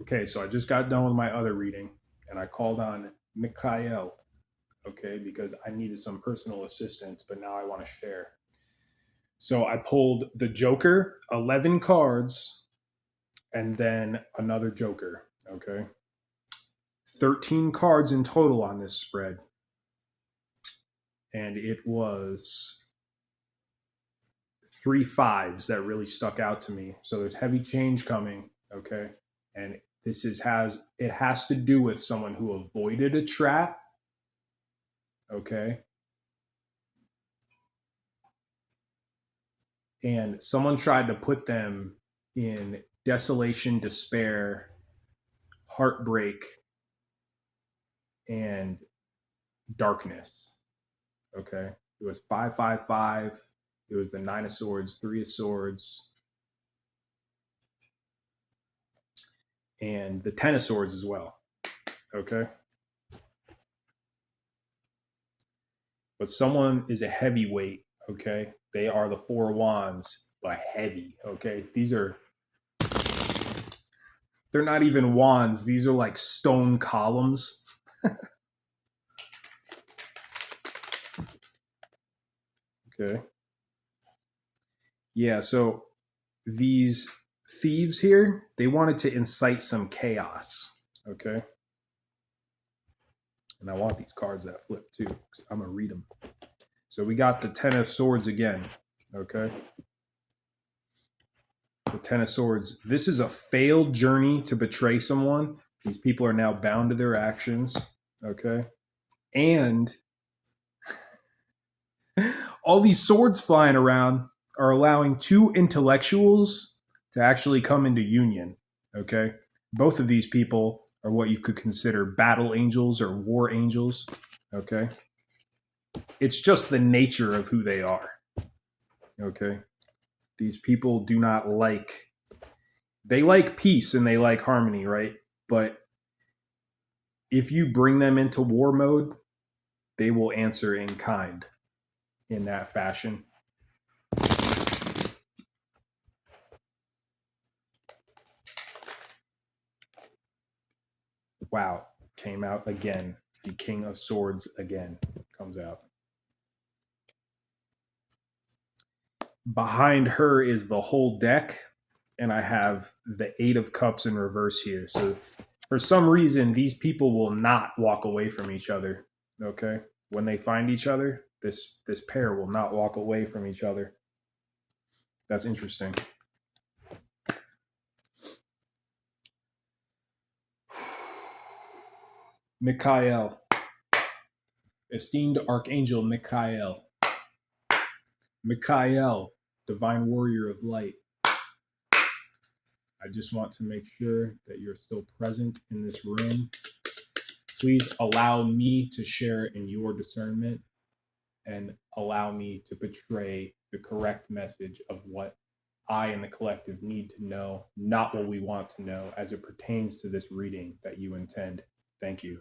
Okay, so I just got done with my other reading and I called on Mikael, okay, because I needed some personal assistance, but now I want to share. So I pulled the Joker, 11 cards, and then another Joker, okay? 13 cards in total on this spread. And it was 3 5s that really stuck out to me. So there's heavy change coming, okay? And it has to do with someone who avoided a trap, okay? And someone tried to put them in desolation, despair, heartbreak, and darkness, okay? It was 5 5 5. It was the 9 of Swords, 3 of Swords, and the 10 of Swords as well, okay? But someone is a heavyweight, okay? They are the 4 of Wands, but heavy, okay? They're not even wands. These are like stone columns. Okay. Yeah, so these thieves here, they wanted to incite some chaos, okay? And I want these cards that flip too, because I'm going to read them. So we got the 10 of Swords again, okay? The 10 of Swords. This is a failed journey to betray someone. These people are now bound to their actions, okay? And all these swords flying around are allowing 2 intellectuals to actually come into union, okay? Both of these people are what you could consider battle angels or war angels, okay? It's just the nature of who they are, okay? These people do not they like peace and they like harmony, right? But if you bring them into war mode, they will answer in kind in that fashion. Wow, came out again. The King of Swords again comes out. Behind her is the whole deck, and I have the 8 of Cups in reverse here. So for some reason, these people will not walk away from each other, okay? When they find each other, this pair will not walk away from each other. That's interesting. Mikael. Esteemed Archangel Mikael. Mikael, Divine Warrior of Light. I just want to make sure that you're still present in this room. Please allow me to share in your discernment and allow me to portray the correct message of what I and the collective need to know, not what we want to know as it pertains to this reading that you intend. Thank you.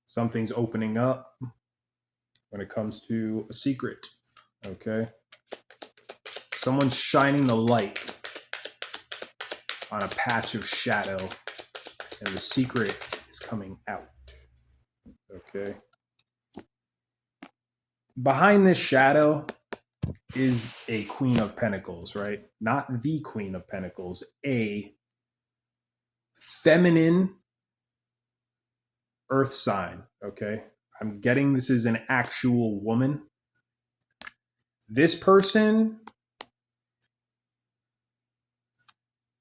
Something's opening up when it comes to a secret, okay? Someone's shining the light on a patch of shadow, and the secret is coming out, okay? Behind this shadow is a Queen of Pentacles, right? Not the Queen of Pentacles, a feminine earth sign, okay? I'm getting this is an actual woman. This person,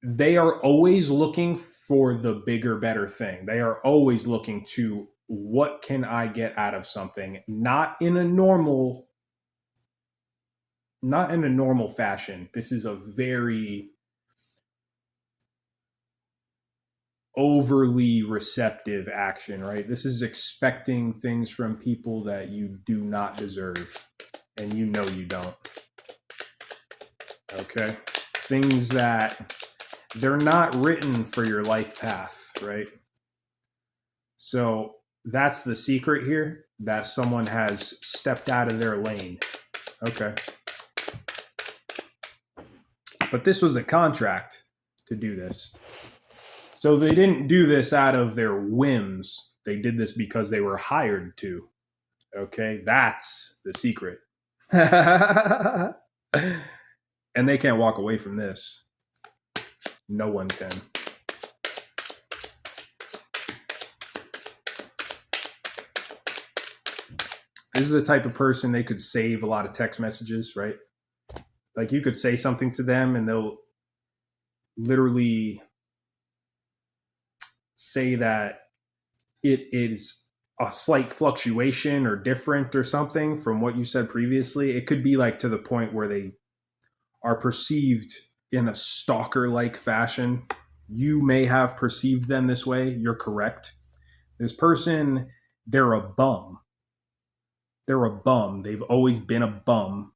they are always looking for the bigger, better thing. They are always looking to what can I get out of something, not in a normal fashion. This is a very overly receptive action, right? This is expecting things from people that you do not deserve, and you know you don't. Okay? Things that they're not written for your life path, right? So that's the secret here, that someone has stepped out of their lane. Okay. But this was a contract to do this. So they didn't do this out of their whims. They did this because they were hired to. Okay, that's the secret. And they can't walk away from this. No one can. This is the type of person they could save a lot of text messages, right? Like you could say something to them and they'll literally say that it is a slight fluctuation or different or something from what you said previously. It could be like to the point where they are perceived in a stalker-like fashion. You may have perceived them this way. You're correct. This person, they're a bum. They're a bum. They've always been a bum.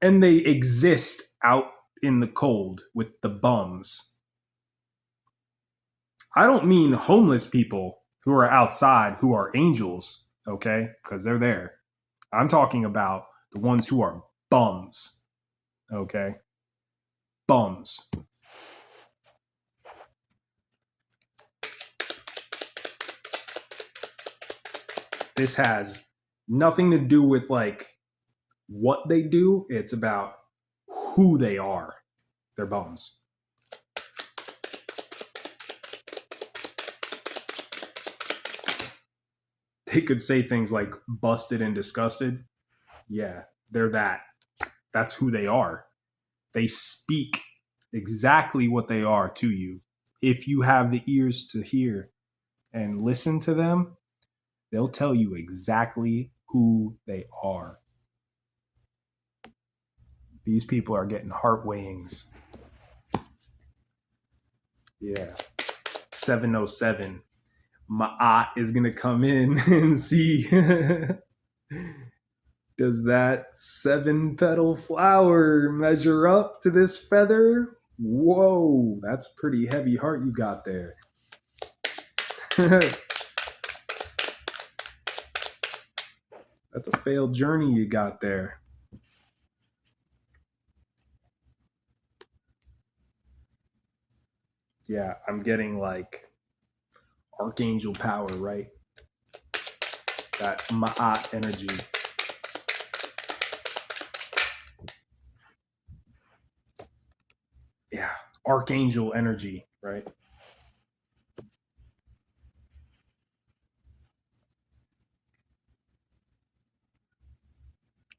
And they exist out in the cold with the bums. I don't mean homeless people who are outside who are angels, okay? Because they're there. I'm talking about the ones who are bums, okay? Bums. This has nothing to do with like what they do. It's about who they are. They're bums. They could say things like busted and disgusted. Yeah, they're that. That's who they are. They speak exactly what they are to you. If you have the ears to hear and listen to them, they'll tell you exactly who they are. These people are getting heart weighings. Yeah. 707. My aunt is going to come in and see does that 7-petal flower measure up to this feather? Whoa, that's a pretty heavy heart you got there. That's a failed journey you got there. Yeah, I'm getting like archangel power, right? That Ma'at energy. Yeah, archangel energy, right?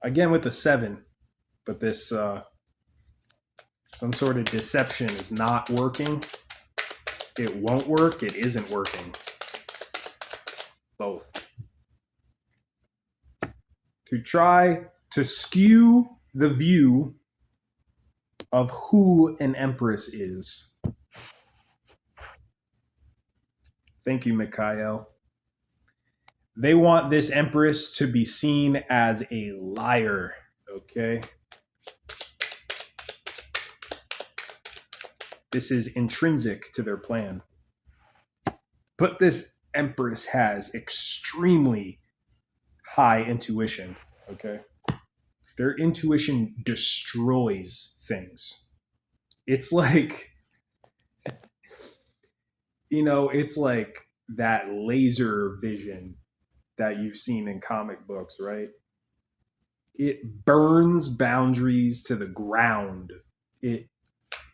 Again with the 7, but this some sort of deception is not working. It won't work. It isn't working. Both. To try to skew the view of who an empress is. Thank you, Mikael. They want this empress to be seen as a liar, okay? This is intrinsic to their plan. But this empress has extremely high intuition, okay? Their intuition destroys things. It's like, it's like that laser vision that you've seen in comic books, right? It burns boundaries to the ground. It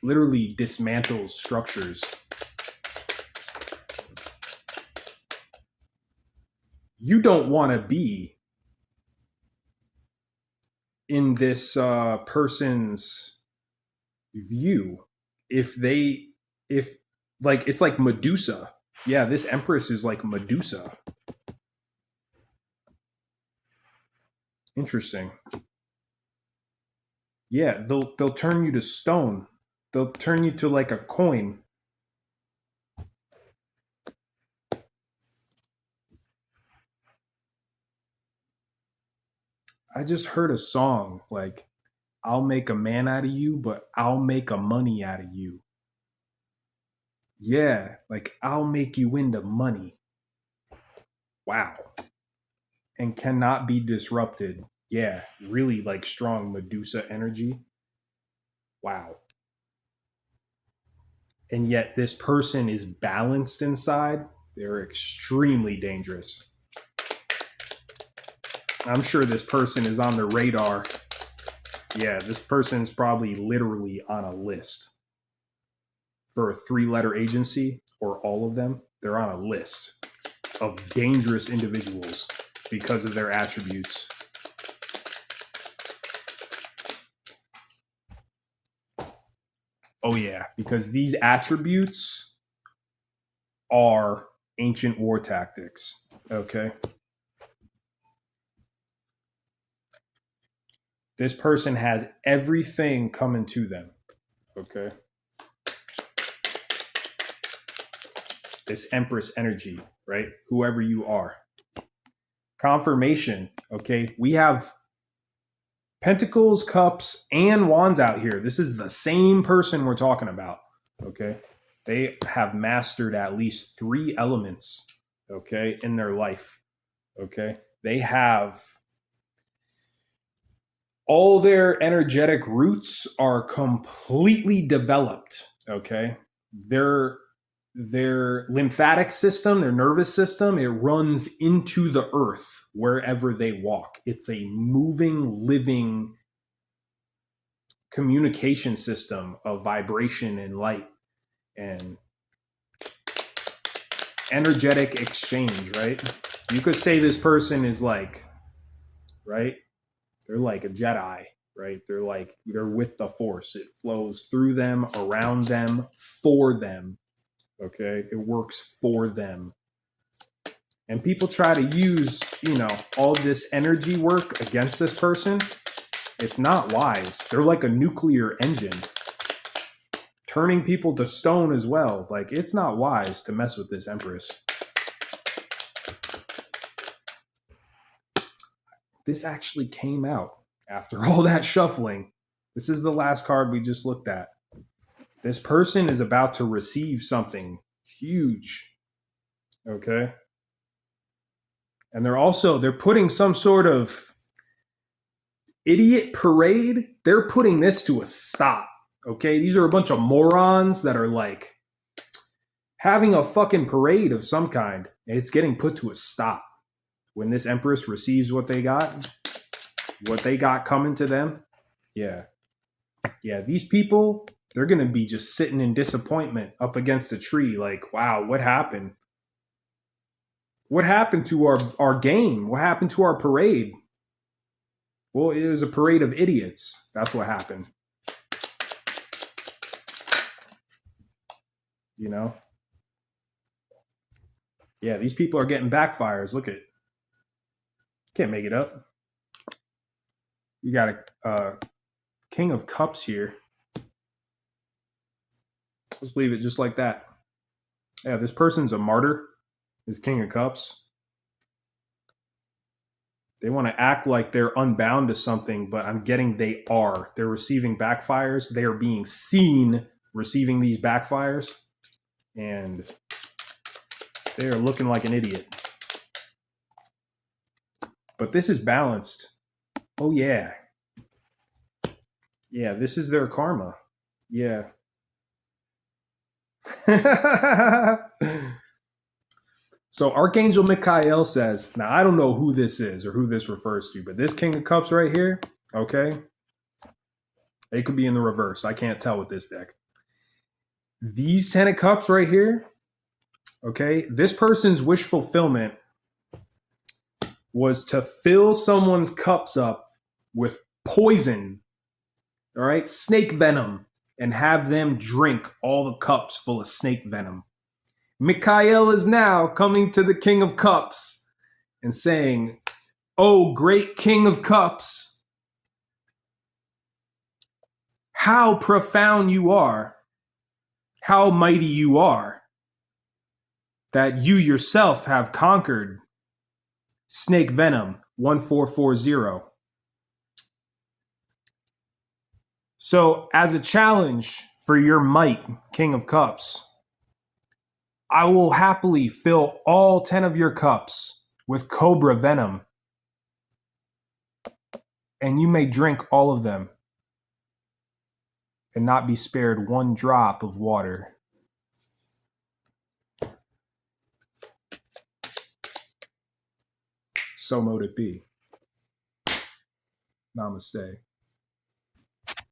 literally dismantles structures. You don't want to be in this person's view if like it's like Medusa. Yeah, this empress is like Medusa. Interesting. Yeah, they'll turn you to stone. They'll turn you to like a coin. I just heard a song like, I'll make a man out of you, but I'll make a money out of you. Yeah, like I'll make you into money. Wow. And cannot be disrupted. Yeah, really like strong Medusa energy. Wow. and yet this person is balanced inside, they're extremely dangerous. I'm sure this person is on the radar. Yeah, this person's probably literally on a list for a 3-letter agency, or all of them. They're on a list of dangerous individuals because of their attributes. Oh yeah, because these attributes are ancient war tactics, okay? This person has everything coming to them, okay? This Empress energy, right? Whoever you are. Confirmation, okay? We have Pentacles, Cups, and Wands out here. This is the same person we're talking about, okay? They have mastered at least 3 elements, okay, in their life, okay? They have all their energetic roots are completely developed, okay? Their lymphatic system, their nervous system, it runs into the earth wherever they walk. It's a moving, living communication system of vibration and light and energetic exchange, right? You could say this person is like, right? They're like a Jedi, right? They're with the Force. It flows through them, around them, for them. Okay, it works for them. And people try to use, all this energy work against this person. It's not wise. They're like a nuclear engine, turning people to stone as well. Like, it's not wise to mess with this Empress. This actually came out after all that shuffling. This is the last card we just looked at. This person is about to receive something huge. Okay? And they're putting some sort of idiot parade. They're putting this to a stop. Okay? These are a bunch of morons that are like having a fucking parade of some kind. And it's getting put to a stop. When this Empress receives what they got coming to them. Yeah. Yeah, these people, they're going to be just sitting in disappointment up against a tree like, wow, what happened? What happened to our game? What happened to our parade? Well, it was a parade of idiots. That's what happened. Yeah, these people are getting backfires. Look at it. Can't make it up. You got a King of Cups here. Let's leave it just like that. Yeah, this person's a martyr. Is King of Cups. They want to act like they're unbound to something, but I'm getting they are. They're receiving backfires. They are being seen receiving these backfires. And they are looking like an idiot. But this is balanced. Oh, yeah. Yeah, this is their karma. Yeah. So Archangel Mikael says, now I don't know who this is or who this refers to, but this King of Cups right here, okay, it could be in the reverse. I can't tell with this deck. These 10 of Cups right here, okay, this person's wish fulfillment was to fill someone's cups up with poison, all right, snake venom, and have them drink all the cups full of snake venom. Mikael is now coming to the King of Cups and saying, oh, great King of Cups, how profound you are, how mighty you are, that you yourself have conquered snake venom 1440. So as a challenge for your might, King of Cups, I will happily fill all 10 of your cups with COBRA venom, and you may drink all of them and not be spared one drop of water. So mote it be. Namaste.